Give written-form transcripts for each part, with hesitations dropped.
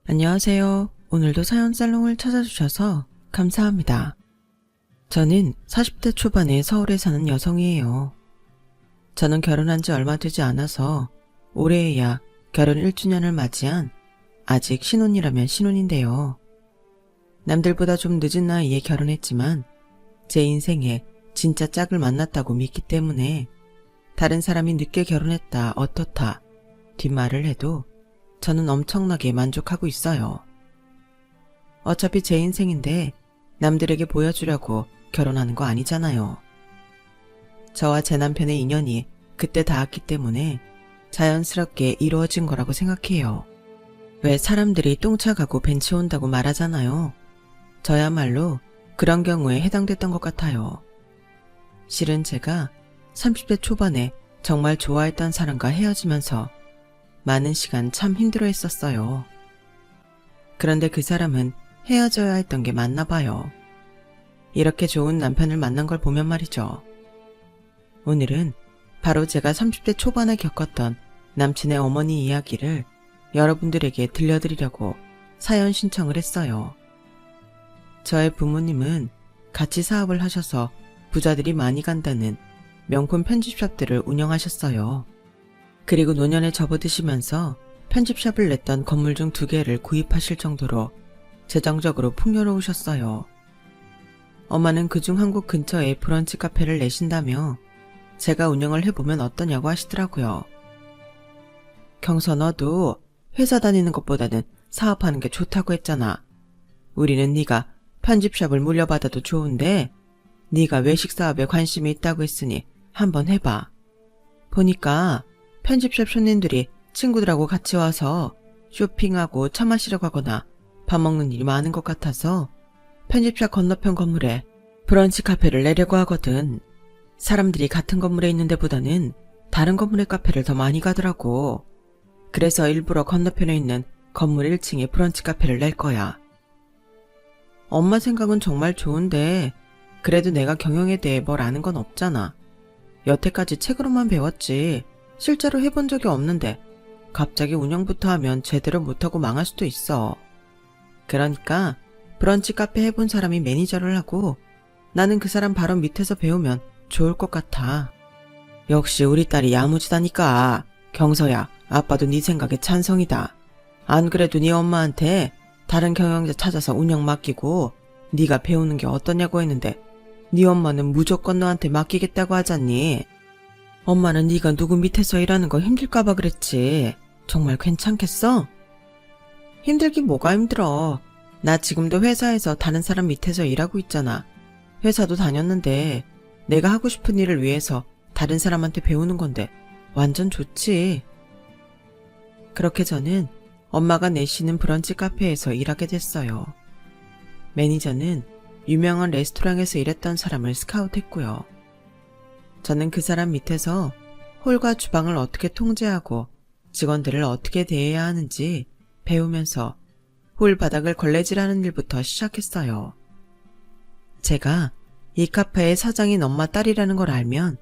안녕하세요. 오늘도 사연 살롱을 찾아주셔서 감사합니다. 저는 40대 초반에 서울에 사는 여성이에요. 저는 결혼한 지 얼마 되지 않아서 올해에야 결혼 1주년을 맞이한 아직 신혼이라면 신혼인데요. 남들보다 좀 늦은 나이에 결혼했지만 제 인생에 진짜 짝을 만났다고 믿기 때문에 다른 사람이 늦게 결혼했다 어떻다 뒷말을 해도 저는 엄청나게 만족하고 있어요. 어차피 제 인생인데 남들에게 보여주려고 결혼하는 거 아니잖아요. 저와 제 남편의 인연이 그때 닿았기 때문에 자연스럽게 이루어진 거라고 생각해요. 왜 사람들이 똥차 가고 벤치 온다고 말하잖아요. 저야말로 그런 경우에 해당됐던 것 같아요. 실은 제가 30대 초반에 정말 좋아했던 사람과 헤어지면서 많은 시간 참 힘들어했었어요. 그런데 그 사람은 헤어져야 했던 게 맞나 봐요. 이렇게 좋은 남편을 만난 걸 보면 말이죠. 오늘은 바로 제가 30대 초반에 겪었던 남친의 어머니 이야기를 여러분들에게 들려드리려고 사연 신청을 했어요. 저의 부모님은 같이 사업을 하셔서 부자들이 많이 간다는 명품 편집샵들을 운영하셨어요. 그리고 노년에 접어드시면서 편집샵을 냈던 건물 중 2개를 구입하실 정도로 재정적으로 풍요로우셨어요. 엄마는 그중 한 곳 근처에 브런치 카페를 내신다며 제가 운영을 해보면 어떠냐고 하시더라고요. 경서, 너도 회사 다니는 것보다는 사업하는 게 좋다고 했잖아. 우리는 네가 편집샵을 물려받아도 좋은데 네가 외식 사업에 관심이 있다고 했으니 한번 해봐. 보니까 편집샵 손님들이 친구들하고 같이 와서 쇼핑하고 차 마시러 가거나 밥 먹는 일이 많은 것 같아서 편집샵 건너편 건물에 브런치 카페를 내려고 하거든. 사람들이 같은 건물에 있는 데보다는 다른 건물의 카페를 더 많이 가더라고. 그래서 일부러 건너편에 있는 건물 1층에 브런치 카페를 낼 거야. 엄마 생각은 정말 좋은데 그래도 내가 경영에 대해 뭘 아는 건 없잖아. 여태까지 책으로만 배웠지 실제로 해본 적이 없는데 갑자기 운영부터 하면 제대로 못하고 망할 수도 있어. 그러니까 브런치 카페 해본 사람이 매니저를 하고 나는 그 사람 바로 밑에서 배우면 좋을 것 같아. 역시 우리 딸이 야무지다니까. 경서야, 아빠도 네 생각에 찬성이다. 안 그래도 네 엄마한테 다른 경영자 찾아서 운영 맡기고 네가 배우는 게 어떠냐고 했는데 네 엄마는 무조건 너한테 맡기겠다고 하잖니. 엄마는 네가 누구 밑에서 일하는 거 힘들까봐 그랬지. 정말 괜찮겠어? 힘들긴 뭐가 힘들어. 나 지금도 회사에서 다른 사람 밑에서 일하고 있잖아. 회사도 다녔는데 내가 하고 싶은 일을 위해서 다른 사람한테 배우는 건데 완전 좋지. 그렇게 저는 엄마가 내시는 브런치 카페에서 일하게 됐어요. 매니저는 유명한 레스토랑에서 일했던 사람을 스카우트했고요. 저는 그 사람 밑에서 홀과 주방을 어떻게 통제하고 직원들을 어떻게 대해야 하는지 배우면서 홀 바닥을 걸레질하는 일부터 시작했어요. 제가 이 카페의 사장인 엄마 딸이라는 걸 알면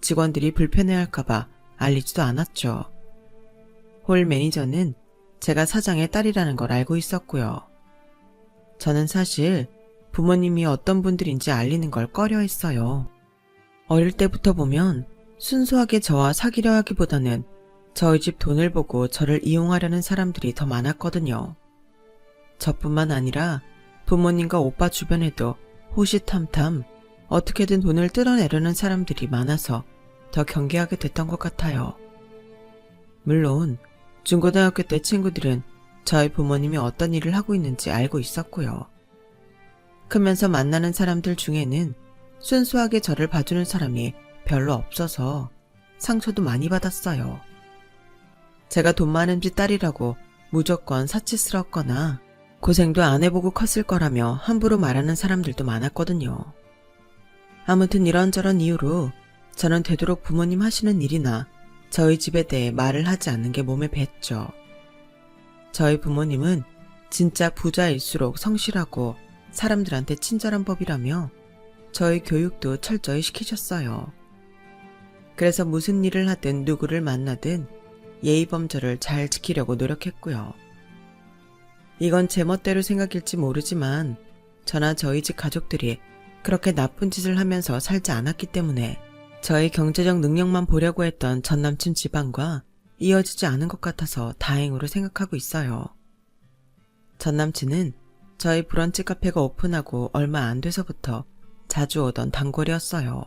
직원들이 불편해할까봐 알리지도 않았죠. 홀 매니저는 제가 사장의 딸이라는 걸 알고 있었고요. 저는 사실 부모님이 어떤 분들인지 알리는 걸 꺼려했어요. 어릴 때부터 보면 순수하게 저와 사귀려 하기보다는 저희 집 돈을 보고 저를 이용하려는 사람들이 더 많았거든요. 저뿐만 아니라 부모님과 오빠 주변에도 호시탐탐 어떻게든 돈을 뜯어내려는 사람들이 많아서 더 경계하게 됐던 것 같아요. 물론 중고등학교 때 친구들은 저희 부모님이 어떤 일을 하고 있는지 알고 있었고요. 크면서 만나는 사람들 중에는 순수하게 저를 봐주는 사람이 별로 없어서 상처도 많이 받았어요. 제가 돈 많은 집 딸이라고 무조건 사치스럽거나 고생도 안 해보고 컸을 거라며 함부로 말하는 사람들도 많았거든요. 아무튼 이런저런 이유로 저는 되도록 부모님 하시는 일이나 저희 집에 대해 말을 하지 않는 게 몸에 뱄죠. 저희 부모님은 진짜 부자일수록 성실하고 사람들한테 친절한 법이라며 저희 교육도 철저히 시키셨어요. 그래서 무슨 일을 하든 누구를 만나든 예의범절을 잘 지키려고 노력했고요. 이건 제 멋대로 생각일지 모르지만 저나 저희 집 가족들이 그렇게 나쁜 짓을 하면서 살지 않았기 때문에 저의 경제적 능력만 보려고 했던 전남친 집안과 이어지지 않은 것 같아서 다행으로 생각하고 있어요. 전남친은 저희 브런치 카페가 오픈하고 얼마 안 돼서부터 자주 오던 단골이었어요.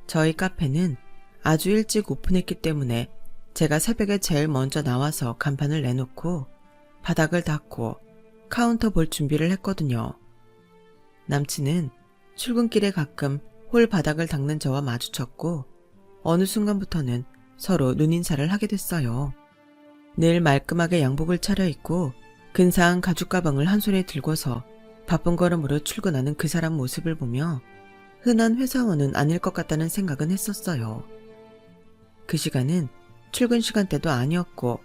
저희 카페는 아주 일찍 오픈했기 때문에 제가 새벽에 제일 먼저 나와서 간판을 내놓고 바닥을 닦고 카운터 볼 준비를 했거든요. 남친은 출근길에 가끔 홀 바닥을 닦는 저와 마주쳤고 어느 순간부터는 서로 눈인사를 하게 됐어요. 늘 말끔하게 양복을 차려입고 근사한 가죽 가방을 한 손에 들고서 바쁜 걸음으로 출근하는 그 사람 모습을 보며 흔한 회사원은 아닐 것 같다는 생각은 했었어요. 그 시간은 출근 시간대도 아니었고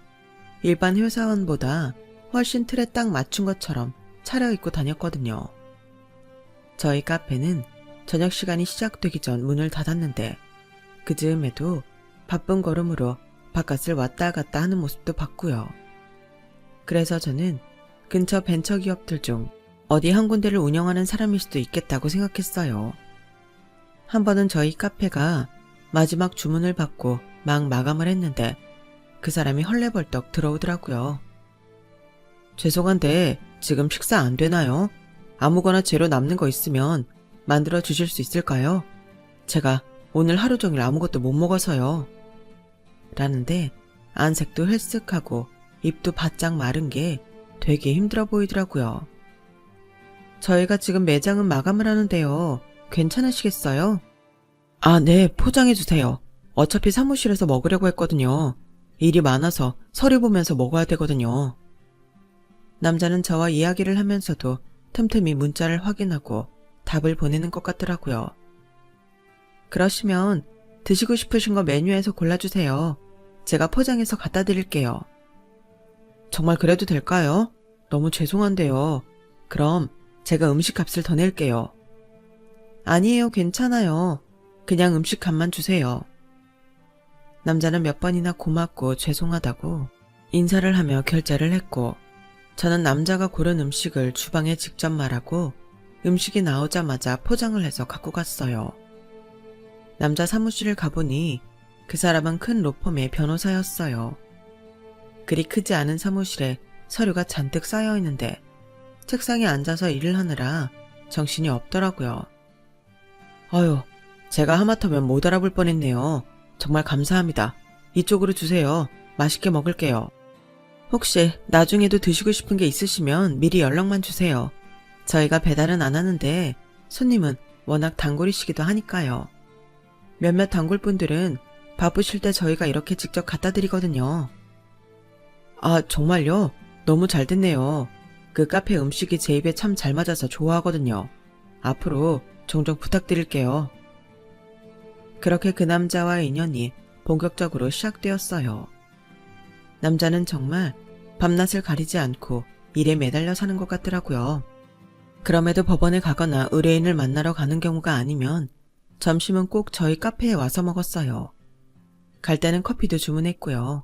일반 회사원보다 훨씬 틀에 딱 맞춘 것처럼 차려입고 다녔거든요. 저희 카페는 저녁 시간이 시작되기 전 문을 닫았는데 그 즈음에도 바쁜 걸음으로 바깥을 왔다 갔다 하는 모습도 봤고요. 그래서 저는 근처 벤처기업들 중 어디 한 군데를 운영하는 사람일 수도 있겠다고 생각했어요. 한 번은 저희 카페가 마지막 주문을 받고 막 마감을 했는데 그 사람이 헐레벌떡 들어오더라고요. 죄송한데 지금 식사 안 되나요? 아무거나 재료 남는 거 있으면 만들어 주실 수 있을까요? 제가 오늘 하루 종일 아무것도 못 먹어서요. 라는데 안색도 헬쓱하고 입도 바짝 마른 게 되게 힘들어 보이더라고요. 저희가 지금 매장은 마감을 하는데요. 괜찮으시겠어요? 아, 네, 포장해주세요. 어차피 사무실에서 먹으려고 했거든요. 일이 많아서 서류 보면서 먹어야 되거든요. 남자는 저와 이야기를 하면서도 틈틈이 문자를 확인하고 답을 보내는 것 같더라고요. 그러시면 드시고 싶으신 거 메뉴에서 골라주세요. 제가 포장해서 갖다 드릴게요. 정말 그래도 될까요? 너무 죄송한데요. 그럼 제가 음식 값을 더 낼게요. 아니에요, 괜찮아요. 그냥 음식 값만 주세요. 남자는 몇 번이나 고맙고 죄송하다고 인사를 하며 결제를 했고 저는 남자가 고른 음식을 주방에 직접 말하고 음식이 나오자마자 포장을 해서 갖고 갔어요. 남자 사무실을 가보니 그 사람은 큰 로펌의 변호사였어요. 그리 크지 않은 사무실에 서류가 잔뜩 쌓여 있는데 책상에 앉아서 일을 하느라 정신이 없더라고요. 어휴, 제가 하마터면 못 알아볼 뻔했네요. 정말 감사합니다. 이쪽으로 주세요. 맛있게 먹을게요. 혹시 나중에도 드시고 싶은 게 있으시면 미리 연락만 주세요. 저희가 배달은 안 하는데 손님은 워낙 단골이시기도 하니까요. 몇몇 단골분들은 바쁘실 때 저희가 이렇게 직접 갖다 드리거든요. 아, 정말요? 너무 잘 됐네요. 그 카페 음식이 제 입에 참 잘 맞아서 좋아하거든요. 앞으로 종종 부탁드릴게요. 그렇게 그 남자와의 인연이 본격적으로 시작되었어요. 남자는 정말 밤낮을 가리지 않고 일에 매달려 사는 것 같더라고요. 그럼에도 법원에 가거나 의뢰인을 만나러 가는 경우가 아니면 점심은 꼭 저희 카페에 와서 먹었어요. 갈 때는 커피도 주문했고요.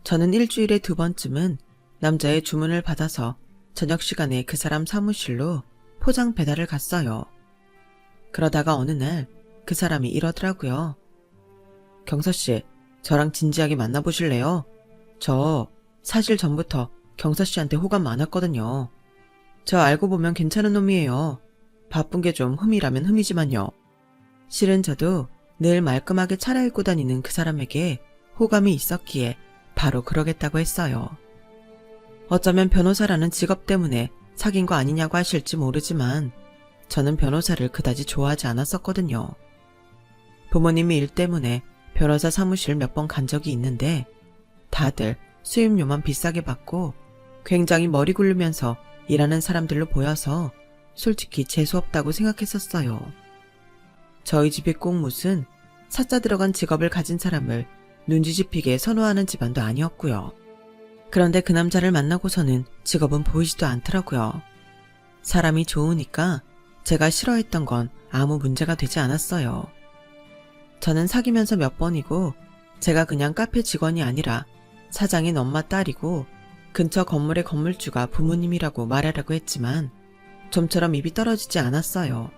저는 일주일에 2번쯤은 남자의 주문을 받아서 저녁 시간에 그 사람 사무실로 포장 배달을 갔어요. 그러다가 어느 날 그 사람이 이러더라고요. 경서씨, 저랑 진지하게 만나보실래요? 저 사실 전부터 경서씨한테 호감 많았거든요. 저 알고 보면 괜찮은 놈이에요. 바쁜 게 좀 흠이라면 흠이지만요. 실은 저도 늘 말끔하게 차려입고 다니는 그 사람에게 호감이 있었기에 바로 그러겠다고 했어요. 어쩌면 변호사라는 직업 때문에 사귄 거 아니냐고 하실지 모르지만 저는 변호사를 그다지 좋아하지 않았었거든요. 부모님이 일 때문에 변호사 사무실 몇 번 간 적이 있는데 다들 수임료만 비싸게 받고 굉장히 머리 굴르면서 일하는 사람들로 보여서 솔직히 재수없다고 생각했었어요. 저희 집이 꼭 무슨 사자 들어간 직업을 가진 사람을 눈치집히게 선호하는 집안도 아니었고요. 그런데 그 남자를 만나고서는 직업은 보이지도 않더라고요. 사람이 좋으니까 제가 싫어했던 건 아무 문제가 되지 않았어요. 저는 사귀면서 몇 번이고 제가 그냥 카페 직원이 아니라 사장인 엄마 딸이고 근처 건물의 건물주가 부모님이라고 말하라고 했지만 좀처럼 입이 떨어지지 않았어요.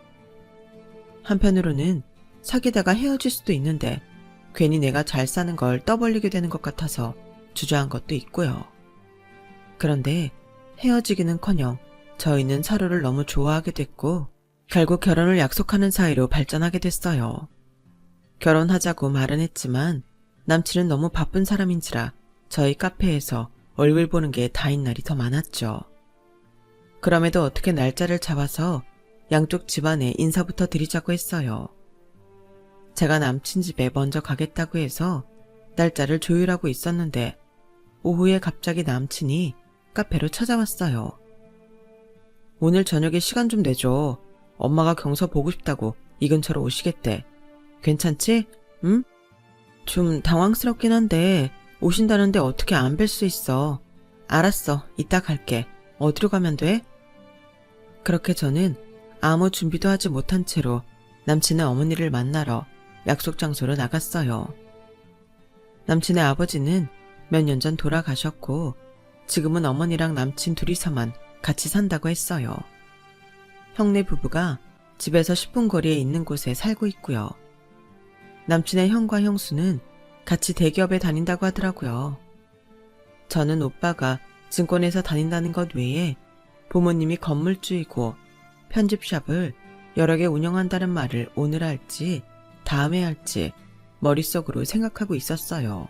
한편으로는 사귀다가 헤어질 수도 있는데 괜히 내가 잘 사는 걸 떠벌리게 되는 것 같아서 주저한 것도 있고요. 그런데 헤어지기는커녕 저희는 서로를 너무 좋아하게 됐고 결국 결혼을 약속하는 사이로 발전하게 됐어요. 결혼하자고 말은 했지만 남친은 너무 바쁜 사람인지라 저희 카페에서 얼굴 보는 게 다인 날이 더 많았죠. 그럼에도 어떻게 날짜를 잡아서 양쪽 집안에 인사부터 드리자고 했어요. 제가 남친 집에 먼저 가겠다고 해서 날짜를 조율하고 있었는데 오후에 갑자기 남친이 카페로 찾아왔어요. 오늘 저녁에 시간 좀 내줘. 엄마가 경서 보고 싶다고 이 근처로 오시겠대. 괜찮지? 응? 좀 당황스럽긴 한데 오신다는데 어떻게 안 뵐 수 있어. 알았어. 이따 갈게. 어디로 가면 돼? 그렇게 저는 아무 준비도 하지 못한 채로 남친의 어머니를 만나러 약속 장소로 나갔어요. 남친의 아버지는 몇 년 전 돌아가셨고 지금은 어머니랑 남친 둘이서만 같이 산다고 했어요. 형네 부부가 집에서 10분 거리에 있는 곳에 살고 있고요. 남친의 형과 형수는 같이 대기업에 다닌다고 하더라고요. 저는 오빠가 증권회사 다닌다는 것 외에 부모님이 건물주이고 편집샵을 여러 개 운영한다는 말을 오늘 할지 다음에 할지 머릿속으로 생각하고 있었어요.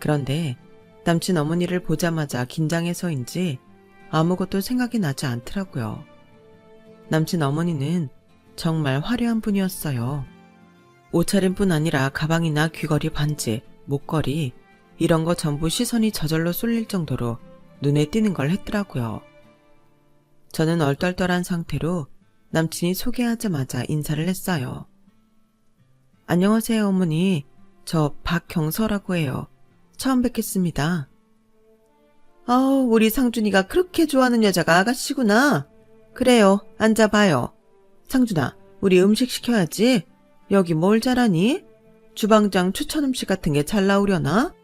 그런데 남친 어머니를 보자마자 긴장해서인지 아무것도 생각이 나지 않더라고요. 남친 어머니는 정말 화려한 분이었어요. 옷차림뿐 아니라 가방이나 귀걸이, 반지, 목걸이 이런 거 전부 시선이 저절로 쏠릴 정도로 눈에 띄는 걸 했더라고요. 저는 얼떨떨한 상태로 남친이 소개하자마자 인사를 했어요. 안녕하세요 어머니. 저 박경서라고 해요. 처음 뵙겠습니다. 우리 상준이가 그렇게 좋아하는 여자가 아가씨구나. 그래요. 앉아봐요. 상준아, 우리 음식 시켜야지. 여기 뭘 잘하니? 주방장 추천 음식 같은 게 잘 나오려나?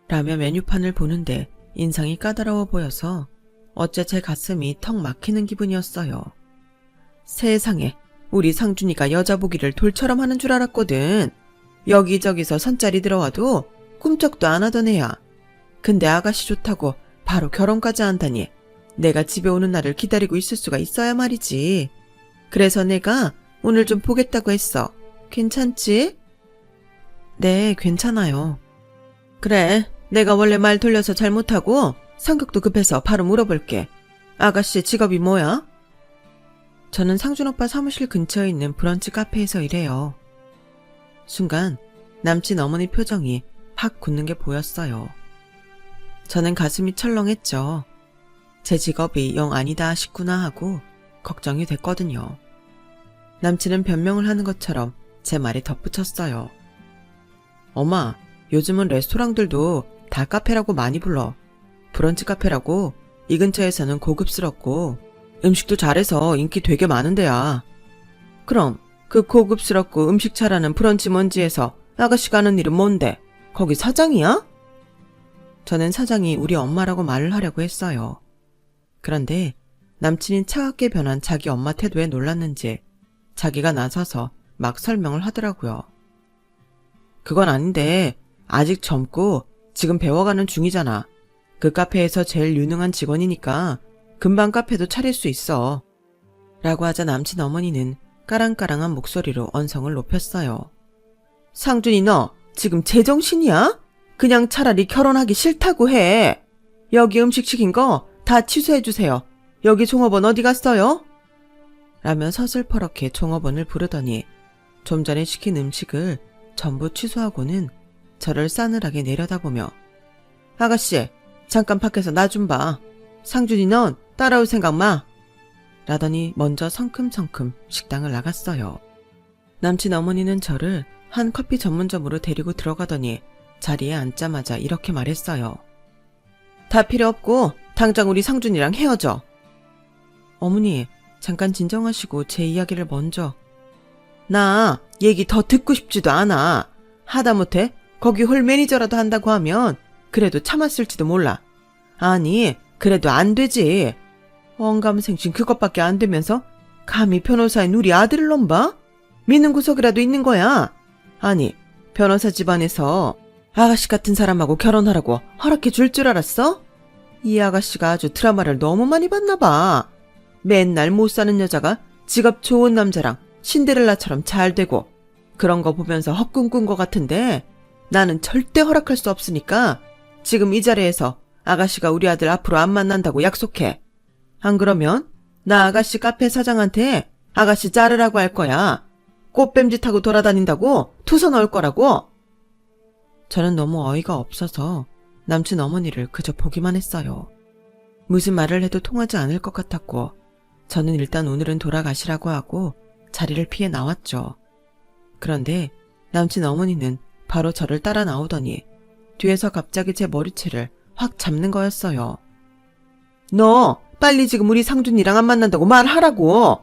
라며 메뉴판을 보는데 인상이 까다로워 보여서 어째 제 가슴이 턱 막히는 기분이었어요. 세상에, 우리 상준이가 여자 보기를 돌처럼 하는 줄 알았거든. 여기저기서 선짜리 들어와도 꿈쩍도 안 하던 애야. 근데 아가씨 좋다고 바로 결혼까지 한다니 내가 집에 오는 날을 기다리고 있을 수가 있어야 말이지. 그래서 내가 오늘 좀 보겠다고 했어. 괜찮지? 네, 괜찮아요. 그래, 내가 원래 말 돌려서 잘못하고 성격도 급해서 바로 물어볼게. 아가씨 직업이 뭐야? 저는 상준 오빠 사무실 근처에 있는 브런치 카페에서 일해요. 순간 남친 어머니 표정이 확 굳는 게 보였어요. 저는 가슴이 철렁했죠. 제 직업이 영 아니다 싶구나 하고 걱정이 됐거든요. 남친은 변명을 하는 것처럼 제 말에 덧붙였어요. 엄마, 요즘은 레스토랑들도 다 카페라고 많이 불러. 브런치 카페라고. 이 근처에서는 고급스럽고 음식도 잘해서 인기 되게 많은 데야. 그럼 그 고급스럽고 음식 잘하는 브런치 먼지에서 아가씨가 하는 일은 뭔데? 거기 사장이야? 저는 사장이 우리 엄마라고 말을 하려고 했어요. 그런데 남친이 차갑게 변한 자기 엄마 태도에 놀랐는지 자기가 나서서 막 설명을 하더라고요. 그건 아닌데 아직 젊고 지금 배워가는 중이잖아. 그 카페에서 제일 유능한 직원이니까 금방 카페도 차릴 수 있어. 라고 하자 남친 어머니는 까랑까랑한 목소리로 언성을 높였어요. 상준이 너 지금 제정신이야? 그냥 차라리 결혼하기 싫다고 해. 여기 음식 시킨 거 다 취소해주세요. 여기 종업원 어디 갔어요? 라며 서슬퍼렇게 종업원을 부르더니 좀 전에 시킨 음식을 전부 취소하고는 저를 싸늘하게 내려다보며 아가씨, 잠깐 밖에서 나 좀 봐. 상준이 넌 따라올 생각 마. 라더니 먼저 성큼성큼 식당을 나갔어요. 남친 어머니는 저를 한 커피 전문점으로 데리고 들어가더니 자리에 앉자마자 이렇게 말했어요. 다 필요 없고 당장 우리 상준이랑 헤어져. 어머니, 잠깐 진정하시고 제 이야기를 먼저. 나 얘기 더 듣고 싶지도 않아. 하다못해 거기 홀 매니저라도 한다고 하면 그래도 참았을지도 몰라. 아니, 그래도 안 되지. 언감생심 그것밖에 안 되면서 감히 변호사인 우리 아들을 넘봐? 믿는 구석이라도 있는 거야. 아니, 변호사 집안에서 아가씨 같은 사람하고 결혼하라고 허락해 줄 줄 알았어? 이 아가씨가 아주 드라마를 너무 많이 봤나 봐. 맨날 못 사는 여자가 직업 좋은 남자랑 신데렐라처럼 잘 되고 그런 거 보면서 헛꿈 꾼 것 같은데 나는 절대 허락할 수 없으니까 지금 이 자리에서 아가씨가 우리 아들 앞으로 안 만난다고 약속해. 안 그러면 나 아가씨 카페 사장한테 아가씨 자르라고 할 거야. 꽃뱀짓하고 돌아다닌다고 투서 넣을 거라고. 저는 너무 어이가 없어서 남친 어머니를 그저 보기만 했어요. 무슨 말을 해도 통하지 않을 것 같았고 저는 일단 오늘은 돌아가시라고 하고 자리를 피해 나왔죠. 그런데 남친 어머니는 바로 저를 따라 나오더니 뒤에서 갑자기 제 머리채를 확 잡는 거였어요. 너 빨리 지금 우리 상준이랑 안 만난다고 말하라고.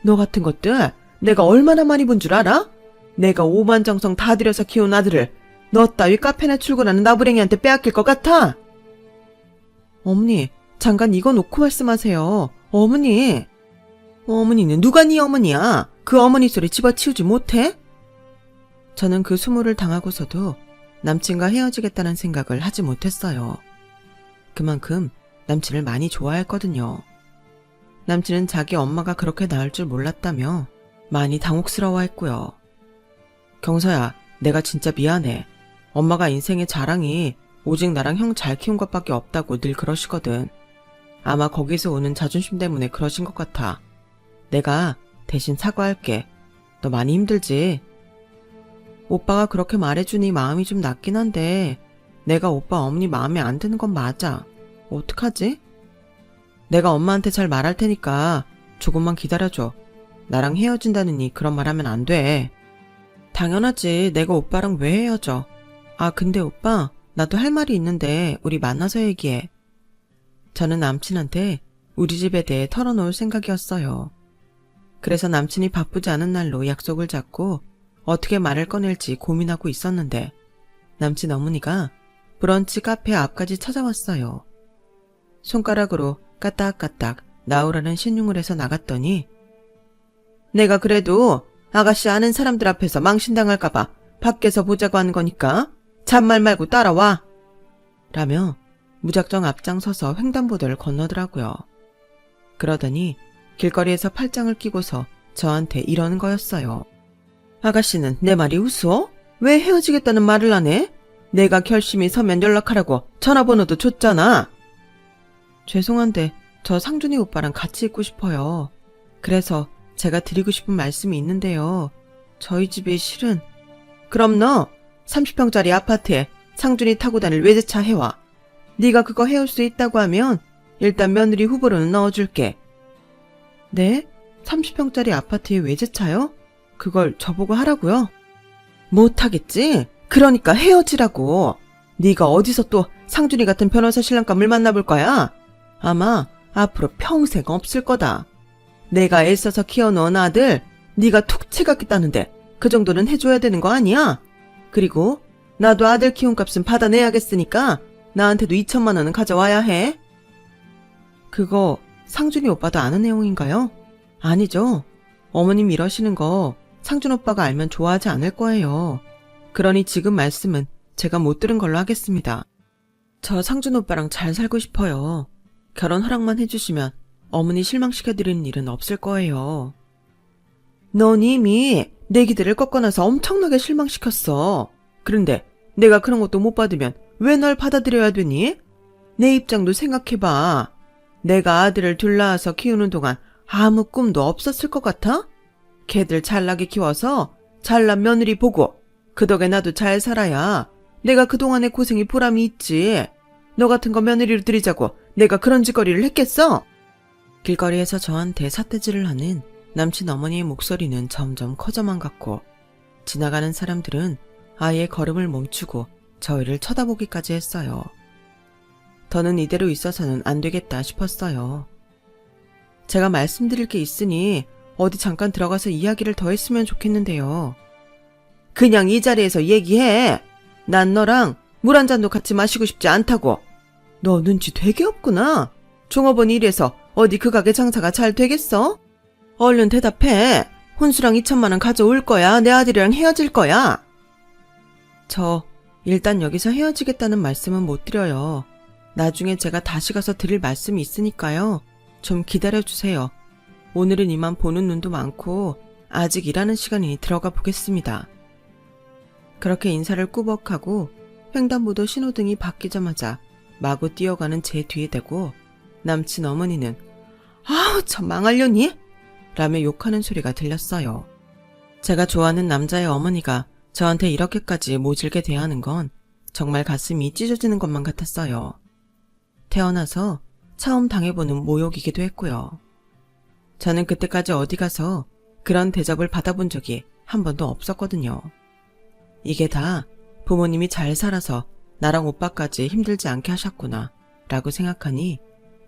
너 같은 것들 내가 얼마나 많이 본 줄 알아? 내가 오만정성 다 들여서 키운 아들을 너 따위 카페나 출근하는 나부랭이한테 빼앗길 것 같아? 어머니, 잠깐 이거 놓고 말씀하세요. 어머니. 어머니는 누가 네 어머니야? 그 어머니 소리 집어치우지 못해? 저는 그 수모를 당하고서도 남친과 헤어지겠다는 생각을 하지 못했어요. 그만큼 남친을 많이 좋아했거든요. 남친은 자기 엄마가 그렇게 나을 줄 몰랐다며 많이 당혹스러워했고요. 경서야, 내가 진짜 미안해. 엄마가 인생의 자랑이 오직 나랑 형 잘 키운 것밖에 없다고 늘 그러시거든. 아마 거기서 오는 자존심 때문에 그러신 것 같아. 내가 대신 사과할게. 너 많이 힘들지? 오빠가 그렇게 말해주니 마음이 좀 낫긴 한데 내가 오빠 어머니 마음에 안 드는 건 맞아. 어떡하지? 내가 엄마한테 잘 말할 테니까 조금만 기다려줘. 나랑 헤어진다느니 그런 말 하면 안 돼. 당연하지. 내가 오빠랑 왜 헤어져? 아, 근데 오빠, 나도 할 말이 있는데 우리 만나서 얘기해. 저는 남친한테 우리 집에 대해 털어놓을 생각이었어요. 그래서 남친이 바쁘지 않은 날로 약속을 잡고 어떻게 말을 꺼낼지 고민하고 있었는데 남친 어머니가 브런치 카페 앞까지 찾아왔어요. 손가락으로 까딱까딱 나오라는 신용을 해서 나갔더니 내가 그래도 아가씨 아는 사람들 앞에서 망신당할까봐 밖에서 보자고 하는 거니까 잔말 말고 따라와. 라며 무작정 앞장서서 횡단보도를 건너더라고요. 그러더니 길거리에서 팔짱을 끼고서 저한테 이러는 거였어요. 아가씨는 내 말이 우스워? 왜 헤어지겠다는 말을 안 해? 내가 결심이 서면 연락하라고 전화번호도 줬잖아. 죄송한데 저 상준이 오빠랑 같이 있고 싶어요. 그래서 제가 드리고 싶은 말씀이 있는데요. 저희 집이 실은 그럼 너 30평짜리 아파트에 상준이 타고 다닐 외제차 해와. 네가 그거 해올 수 있다고 하면 일단 며느리 후보로는 넣어줄게. 네? 30평짜리 아파트에 외제차요? 그걸 저보고 하라고요? 못하겠지? 그러니까 헤어지라고. 네가 어디서 또 상준이 같은 변호사 신랑감을 만나볼 거야? 아마 앞으로 평생 없을 거다. 내가 애써서 키워놓은 아들 네가 툭 채갔겠다는데 그 정도는 해줘야 되는 거 아니야? 그리고 나도 아들 키운 값은 받아내야겠으니까 나한테도 2천만 원은 가져와야 해. 그거 상준이 오빠도 아는 내용인가요? 아니죠. 어머님 이러시는 거 상준 오빠가 알면 좋아하지 않을 거예요. 그러니 지금 말씀은 제가 못 들은 걸로 하겠습니다. 저 상준 오빠랑 잘 살고 싶어요. 결혼 허락만 해주시면 어머니 실망시켜드리는 일은 없을 거예요. 넌 이미 내 기대를 꺾어놔서 엄청나게 실망시켰어. 그런데 내가 그런 것도 못 받으면 왜 널 받아들여야 되니? 내 입장도 생각해봐. 내가 아들을 둘 낳아서 키우는 동안 아무 꿈도 없었을 것 같아? 걔들 잘나게 키워서 잘난 며느리 보고 그 덕에 나도 잘 살아야 내가 그동안의 고생이 보람이 있지. 너 같은 거 며느리로 들이자고 내가 그런 짓거리를 했겠어? 길거리에서 저한테 삿대질을 하는 남친 어머니의 목소리는 점점 커져만 갔고 지나가는 사람들은 아예 걸음을 멈추고 저희를 쳐다보기까지 했어요. 더는 이대로 있어서는 안 되겠다 싶었어요. 제가 말씀드릴 게 있으니 어디 잠깐 들어가서 이야기를 더 했으면 좋겠는데요. 그냥 이 자리에서 얘기해. 난 너랑 물 한 잔도 같이 마시고 싶지 않다고. 너 눈치 되게 없구나. 종업원이 이래서 어디 그 가게 장사가 잘 되겠어? 얼른 대답해. 혼수랑 2천만 원 가져올 거야? 내 아들이랑 헤어질 거야? 저 일단 여기서 헤어지겠다는 말씀은 못 드려요. 나중에 제가 다시 가서 드릴 말씀이 있으니까요. 좀 기다려주세요. 오늘은 이만 보는 눈도 많고 아직 일하는 시간이니 들어가 보겠습니다. 그렇게 인사를 꾸벅하고 횡단보도 신호등이 바뀌자마자 마구 뛰어가는 제 뒤에 대고 남친 어머니는 아우 저 망할려니? 라며 욕하는 소리가 들렸어요. 제가 좋아하는 남자의 어머니가 저한테 이렇게까지 모질게 대하는 건 정말 가슴이 찢어지는 것만 같았어요. 태어나서 처음 당해보는 모욕이기도 했고요. 저는 그때까지 어디 가서 그런 대접을 받아본 적이 한 번도 없었거든요. 이게 다 부모님이 잘 살아서 나랑 오빠까지 힘들지 않게 하셨구나 라고 생각하니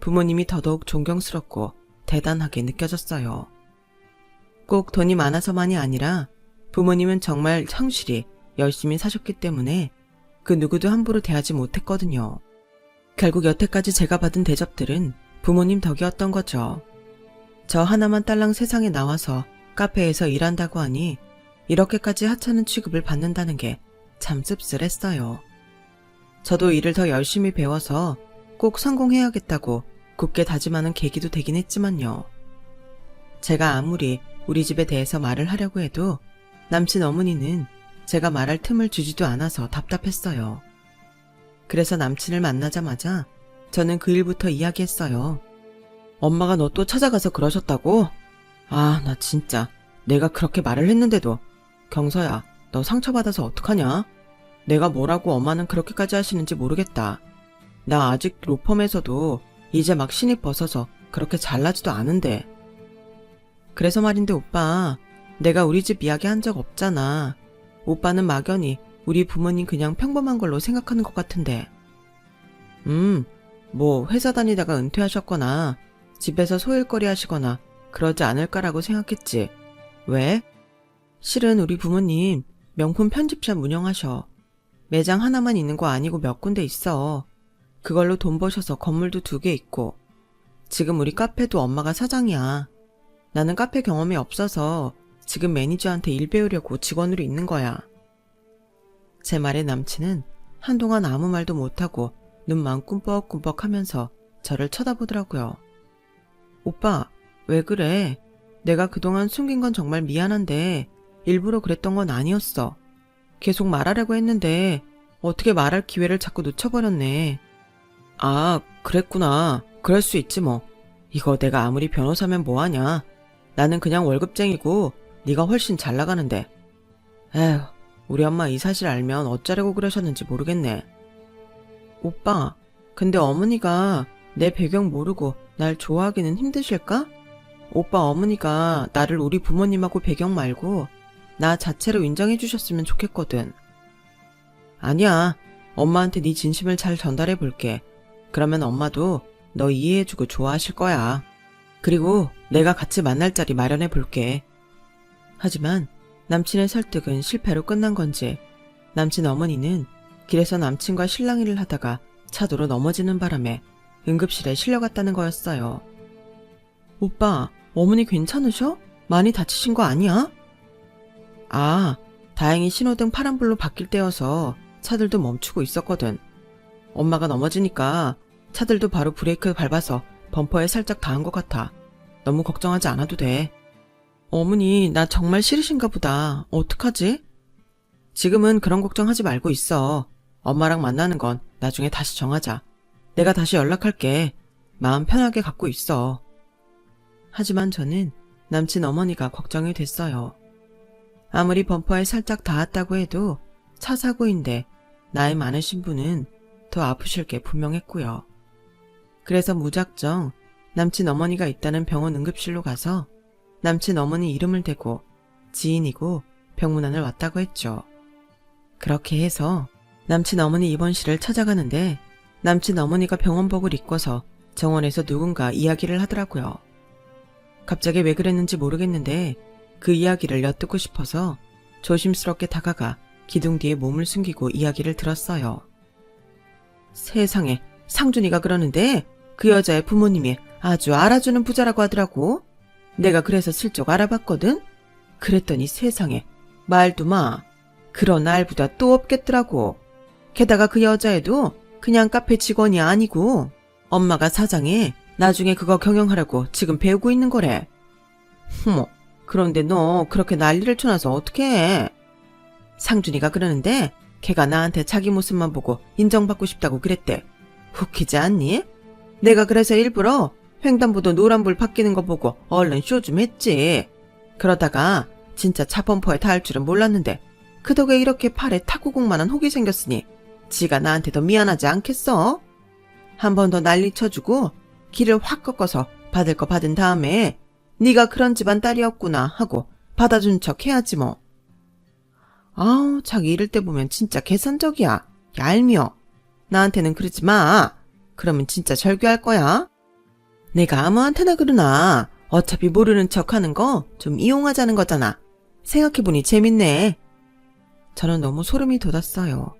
부모님이 더더욱 존경스럽고 대단하게 느껴졌어요. 꼭 돈이 많아서만이 아니라 부모님은 정말 성실히 열심히 사셨기 때문에 그 누구도 함부로 대하지 못했거든요. 결국 여태까지 제가 받은 대접들은 부모님 덕이었던 거죠. 저 하나만 딸랑 세상에 나와서 카페에서 일한다고 하니 이렇게까지 하찮은 취급을 받는다는 게 참 씁쓸했어요. 저도 일을 더 열심히 배워서 꼭 성공해야겠다고 굳게 다짐하는 계기도 되긴 했지만요. 제가 아무리 우리 집에 대해서 말을 하려고 해도 남친 어머니는 제가 말할 틈을 주지도 않아서 답답했어요. 그래서 남친을 만나자마자 저는 그 일부터 이야기했어요. 엄마가 너 또 찾아가서 그러셨다고? 아, 나 진짜 내가 그렇게 말을 했는데도. 경서야, 너 상처받아서 어떡하냐? 내가 뭐라고 엄마는 그렇게까지 하시는지 모르겠다. 나 아직 로펌에서도 이제 막 신입 벗어서 그렇게 잘나지도 않은데. 그래서 말인데 오빠, 내가 우리 집 이야기 한 적 없잖아. 오빠는 막연히 우리 부모님 그냥 평범한 걸로 생각하는 것 같은데. 뭐 회사 다니다가 은퇴하셨거나 집에서 소일거리 하시거나 그러지 않을까라고 생각했지. 왜? 실은 우리 부모님 명품 편집샵 운영하셔. 매장 하나만 있는 거 아니고 몇 군데 있어. 그걸로 돈 버셔서 건물도 2개 있고. 지금 우리 카페도 엄마가 사장이야. 나는 카페 경험이 없어서 지금 매니저한테 일 배우려고 직원으로 있는 거야. 제 말에 남친은 한동안 아무 말도 못하고 눈만 꿈뻑꿈뻑 하면서 저를 쳐다보더라고요. 오빠, 왜 그래? 내가 그동안 숨긴 건 정말 미안한데 일부러 그랬던 건 아니었어. 계속 말하려고 했는데 어떻게 말할 기회를 자꾸 놓쳐버렸네. 아, 그랬구나. 그럴 수 있지 뭐. 이거 내가 아무리 변호사면 뭐하냐. 나는 그냥 월급쟁이고 네가 훨씬 잘 나가는데. 에휴, 우리 엄마 이 사실 알면 어쩌려고 그러셨는지 모르겠네. 오빠, 근데 어머니가 내 배경 모르고 날 좋아하기는 힘드실까? 오빠 어머니가 나를 우리 부모님하고 배경 말고 나 자체로 인정해 주셨으면 좋겠거든. 아니야. 엄마한테 네 진심을 잘 전달해 볼게. 그러면 엄마도 너 이해해주고 좋아하실 거야. 그리고 내가 같이 만날 자리 마련해 볼게. 하지만 남친의 설득은 실패로 끝난 건지 남친 어머니는 길에서 남친과 실랑이를 하다가 차도로 넘어지는 바람에 응급실에 실려갔다는 거였어요. 오빠, 어머니 괜찮으셔? 많이 다치신 거 아니야? 아, 다행히 신호등 파란불로 바뀔 때여서 차들도 멈추고 있었거든. 엄마가 넘어지니까 차들도 바로 브레이크 밟아서 범퍼에 살짝 닿은 것 같아. 너무 걱정하지 않아도 돼. 어머니, 나 정말 싫으신가 보다. 어떡하지? 지금은 그런 걱정하지 말고 있어. 엄마랑 만나는 건 나중에 다시 정하자. 내가 다시 연락할게. 마음 편하게 갖고 있어. 하지만 저는 남친 어머니가 걱정이 됐어요. 아무리 범퍼에 살짝 닿았다고 해도 차 사고인데 나이 많으신 분은 더 아프실 게 분명했고요. 그래서 무작정 남친 어머니가 있다는 병원 응급실로 가서 남친 어머니 이름을 대고 지인이고 병문안을 왔다고 했죠. 그렇게 해서 남친 어머니 입원실을 찾아가는데 남친 어머니가 병원복을 입고서 정원에서 누군가 이야기를 하더라고요. 갑자기 왜 그랬는지 모르겠는데 그 이야기를 엿듣고 싶어서 조심스럽게 다가가 기둥 뒤에 몸을 숨기고 이야기를 들었어요. 세상에, 상준이가 그러는데 그 여자의 부모님이 아주 알아주는 부자라고 하더라고. 내가 그래서 슬쩍 알아봤거든. 그랬더니 세상에 말도 마. 그런 알부자 또 없겠더라고. 게다가 그 여자애도 그냥 카페 직원이 아니고 엄마가 사장에 나중에 그거 경영하라고 지금 배우고 있는 거래. 어머, 그런데 너 그렇게 난리를 쳐놔서 어떡해. 상준이가 그러는데 걔가 나한테 자기 모습만 보고 인정받고 싶다고 그랬대. 웃기지 않니? 내가 그래서 일부러 횡단보도 노란불 바뀌는 거 보고 얼른 쇼 좀 했지. 그러다가 진짜 차 범퍼에 닿을 줄은 몰랐는데 그 덕에 이렇게 팔에 탁구공만한 혹이 생겼으니 지가 나한테 더 미안하지 않겠어? 한 번 더 난리 쳐주고 길을 확 꺾어서 받을 거 받은 다음에 네가 그런 집안 딸이었구나 하고 받아준 척 해야지 뭐. 아우, 자기 이럴 때 보면 진짜 계산적이야. 얄미워. 나한테는 그러지 마. 그러면 진짜 절규할 거야. 내가 아무한테나 그러나 어차피 모르는 척 하는 거 좀 이용하자는 거잖아. 생각해보니 재밌네. 저는 너무 소름이 돋았어요.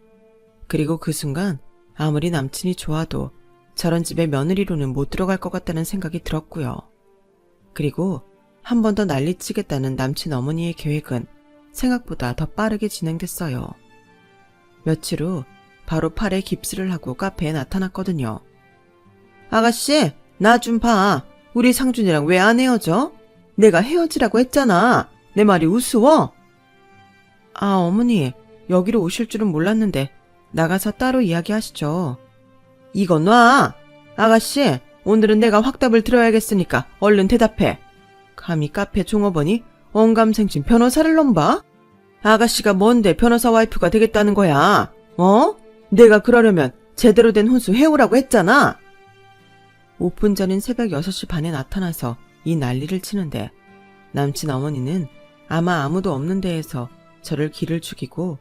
그리고 그 순간 아무리 남친이 좋아도 저런 집에 며느리로는 못 들어갈 것 같다는 생각이 들었고요. 그리고 한 번 더 난리치겠다는 남친 어머니의 계획은 생각보다 더 빠르게 진행됐어요. 며칠 후 바로 팔에 깁스를 하고 카페에 나타났거든요. 아가씨, 나 좀 봐. 우리 상준이랑 왜 안 헤어져? 내가 헤어지라고 했잖아. 내 말이 우스워? 아, 어머니, 여기로 오실 줄은 몰랐는데 나가서 따로 이야기하시죠. 이거 놔! 아가씨, 오늘은 내가 확답을 들어야겠으니까 얼른 대답해. 감히 카페 종업원이 언감생심 변호사를 넘봐? 아가씨가 뭔데 변호사 와이프가 되겠다는 거야? 어? 내가 그러려면 제대로 된 혼수 해오라고 했잖아. 5분 전인 새벽 6시 반에 나타나서 이 난리를 치는데 남친 어머니는 아마 아무도 없는 데에서 저를 기를 죽이고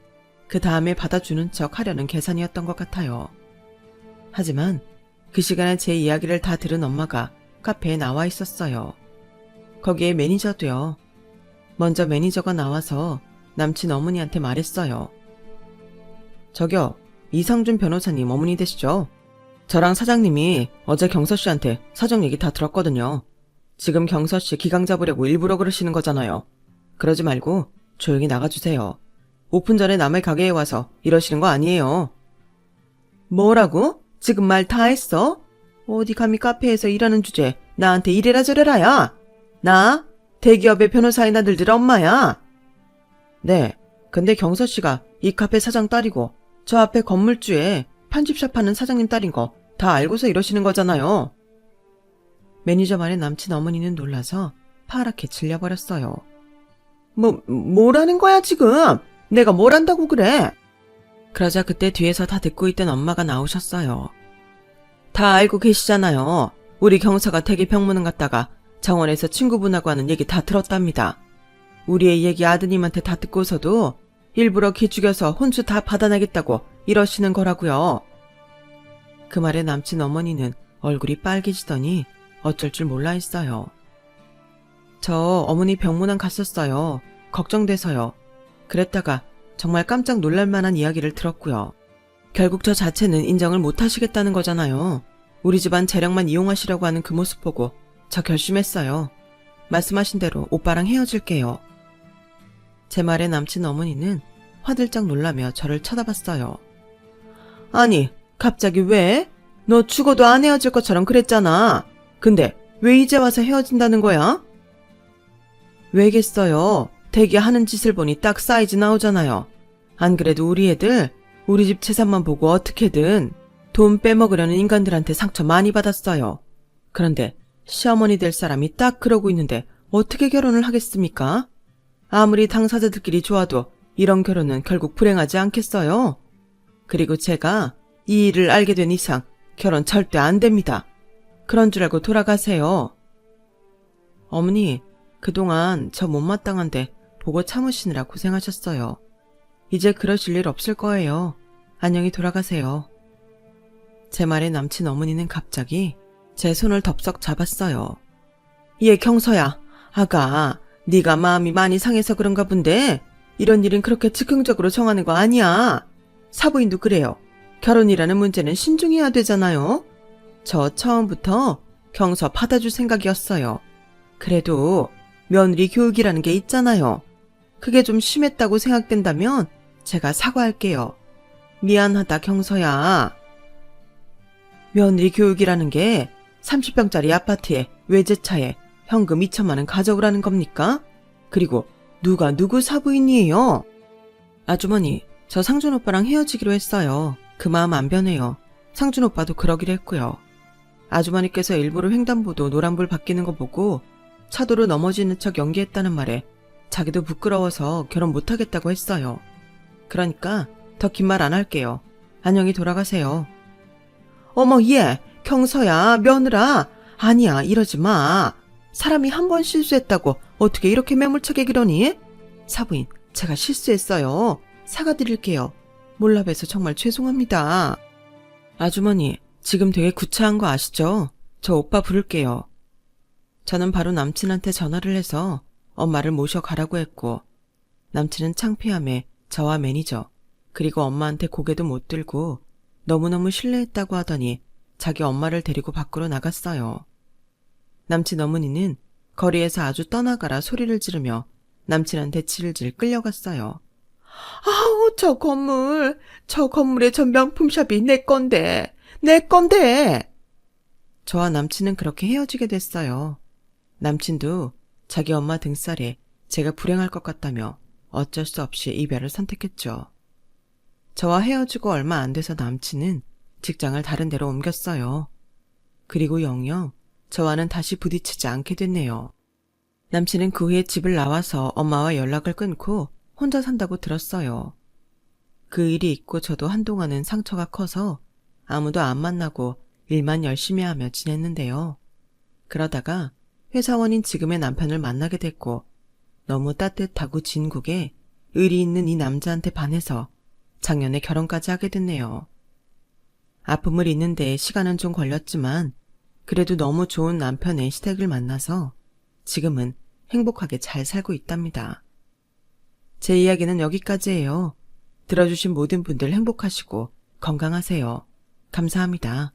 그 다음에 받아주는 척 하려는 계산이었던 것 같아요. 하지만 그 시간에 제 이야기를 다 들은 엄마가 카페에 나와 있었어요. 거기에 매니저도요. 먼저 매니저가 나와서 남친 어머니한테 말했어요. 저기요, 이상준 변호사님 어머니 되시죠? 저랑 사장님이 어제 경서 씨한테 사정 얘기 다 들었거든요. 지금 경서 씨 기강 잡으려고 일부러 그러시는 거잖아요. 그러지 말고 조용히 나가주세요. 오픈 전에 남의 가게에 와서 이러시는 거 아니에요. 뭐라고? 지금 말 다 했어? 어디 감히 카페에서 일하는 주제에 나한테 이래라 저래라야. 나 대기업의 변호사인 아들들 엄마야. 네, 근데 경서 씨가 이 카페 사장 딸이고 저 앞에 건물주에 편집샵 하는 사장님 딸인 거 다 알고서 이러시는 거잖아요. 매니저 말에 남친 어머니는 놀라서 파랗게 질려버렸어요. 뭐라는 거야 지금? 내가 뭘 한다고 그래? 그러자 그때 뒤에서 다 듣고 있던 엄마가 나오셨어요. 다 알고 계시잖아요. 우리 경서가 대기 병문안 갔다가 정원에서 친구분하고 하는 얘기 다 들었답니다. 우리의 얘기 아드님한테 다 듣고서도 일부러 기 죽여서 혼수 다 받아내겠다고 이러시는 거라고요. 그 말에 남친 어머니는 얼굴이 빨개지더니 어쩔 줄 몰라 했어요. 저 어머니 병문안 갔었어요. 걱정돼서요. 그랬다가 정말 깜짝 놀랄 만한 이야기를 들었고요. 결국 저 자체는 인정을 못 하시겠다는 거잖아요. 우리 집안 재력만 이용하시려고 하는 그 모습 보고 저 결심했어요. 말씀하신 대로 오빠랑 헤어질게요. 제 말에 남친 어머니는 화들짝 놀라며 저를 쳐다봤어요. 아니, 갑자기 왜? 너 죽어도 안 헤어질 것처럼 그랬잖아. 근데 왜 이제 와서 헤어진다는 거야? 왜겠어요? 대기 하는 짓을 보니 딱 사이즈 나오잖아요. 안 그래도 우리 애들 우리 집 재산만 보고 어떻게든 돈 빼먹으려는 인간들한테 상처 많이 받았어요. 그런데 시어머니 될 사람이 딱 그러고 있는데 어떻게 결혼을 하겠습니까? 아무리 당사자들끼리 좋아도 이런 결혼은 결국 불행하지 않겠어요? 그리고 제가 이 일을 알게 된 이상 결혼 절대 안 됩니다. 그런 줄 알고 돌아가세요. 어머니, 그동안 저 못마땅한데 보고 참으시느라 고생하셨어요. 이제 그러실 일 없을 거예요. 안녕히 돌아가세요. 제 말에 남친 어머니는 갑자기 제 손을 덥석 잡았어요. 얘 경서야, 아가, 네가 마음이 많이 상해서 그런가 본데 이런 일은 그렇게 즉흥적으로 정하는 거 아니야. 사부인도 그래요. 결혼이라는 문제는 신중해야 되잖아요. 저 처음부터 경서 받아줄 생각이었어요. 그래도 며느리 교육이라는 게 있잖아요. 그게 좀 심했다고 생각된다면 제가 사과할게요. 미안하다, 경서야. 며느리 교육이라는 게 30평짜리 아파트에 외제차에 현금 2천만 원 가져오라는 겁니까? 그리고 누가 누구 사부인이에요? 아주머니, 저 상준 오빠랑 헤어지기로 했어요. 그 마음 안 변해요. 상준 오빠도 그러기로 했고요. 아주머니께서 일부러 횡단보도 노란불 바뀌는 거 보고 차도로 넘어지는 척 연기했다는 말에 자기도 부끄러워서 결혼 못하겠다고 했어요. 그러니까 더 긴 말 안 할게요. 안녕히 돌아가세요. 어머, 얘, 경서야, 며느라. 아니야, 이러지 마. 사람이 한 번 실수했다고 어떻게 이렇게 매몰차게 그러니? 사부인, 제가 실수했어요. 사과드릴게요. 몰라봬서 정말 죄송합니다. 아주머니, 지금 되게 구차한 거 아시죠? 저 오빠 부를게요. 저는 바로 남친한테 전화를 해서 엄마를 모셔가라고 했고, 남친은 창피함에 저와 매니저, 그리고 엄마한테 고개도 못 들고 너무너무 실례했다고 하더니 자기 엄마를 데리고 밖으로 나갔어요. 남친 어머니는 거리에서 아주 떠나가라 소리를 지르며 남친한테 질질 끌려갔어요. 아우, 저 건물의 저 명품샵이 내 건데. 저와 남친은 그렇게 헤어지게 됐어요. 남친도 자기 엄마 등살에 제가 불행할 것 같다며 어쩔 수 없이 이별을 선택했죠. 저와 헤어지고 얼마 안 돼서 남친은 직장을 다른 데로 옮겼어요. 그리고 영영 저와는 다시 부딪히지 않게 됐네요. 남친은 그 후에 집을 나와서 엄마와 연락을 끊고 혼자 산다고 들었어요. 그 일이 있고 저도 한동안은 상처가 커서 아무도 안 만나고 일만 열심히 하며 지냈는데요. 그러다가 회사원인 지금의 남편을 만나게 됐고 너무 따뜻하고 진국에 의리 있는 이 남자한테 반해서 작년에 결혼까지 하게 됐네요. 아픔을 잊는 데 시간은 좀 걸렸지만 그래도 너무 좋은 남편의 시댁을 만나서 지금은 행복하게 잘 살고 있답니다. 제 이야기는 여기까지예요. 들어주신 모든 분들 행복하시고 건강하세요. 감사합니다.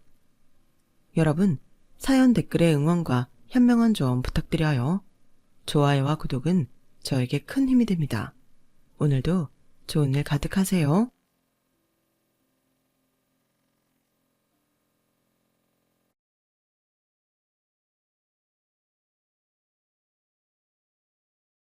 여러분, 사연 댓글에 응원과 현명한 조언 부탁드려요. 좋아요와 구독은 저에게 큰 힘이 됩니다. 오늘도 좋은 일 가득하세요.